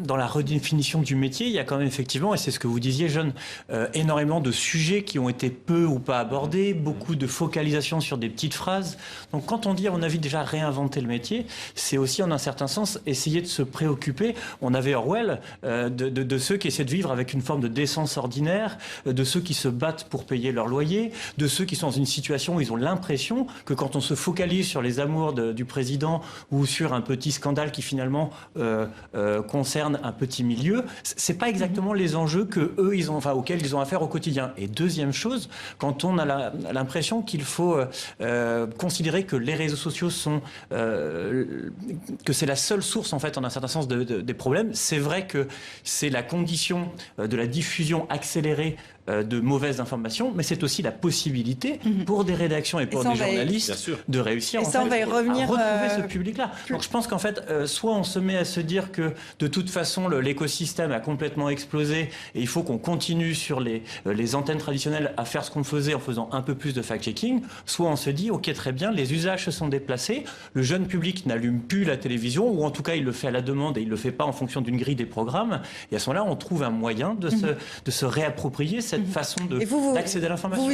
Dans la redéfinition du métier, il y a quand même effectivement, et c'est ce que vous disiez, Jeanne, énormément de sujets qui ont été peu ou pas abordés, beaucoup de focalisation sur des petites phrases. Donc quand on dit, à mon avis, déjà réinventer le métier, c'est aussi en un certain sens essayer de se préoccuper. On avait Orwell, de ceux qui essaient de vivre avec une forme de décence ordinaire, de ceux qui se battent pour payer leur loyer, de ceux qui sont dans une situation où ils ont l'impression que quand on se focalise sur les amours du président ou sur un petit scandale qui finalement concerne un petit milieu, c'est pas exactement les enjeux que eux auxquels ils ont affaire au quotidien. Et deuxième chose, quand on a l'impression qu'il faut considérer que les réseaux sociaux sont que c'est la seule source en fait en un certain sens des problèmes, c'est vrai que c'est la condition de la diffusion accélérée de mauvaises informations, mais c'est aussi la possibilité pour des rédactions et pour des journalistes de réussir à retrouver ce public-là. Donc je pense qu'en fait, soit on se met à se dire que de toute façon l'écosystème a complètement explosé et il faut qu'on continue sur les antennes traditionnelles à faire ce qu'on faisait en faisant un peu plus de fact-checking, soit on se dit ok très bien, les usages se sont déplacés, le jeune public n'allume plus la télévision ou en tout cas il le fait à la demande et il le fait pas en fonction d'une grille des programmes et à ce moment-là on trouve un moyen de se réapproprier cette façon d'accéder à l'information.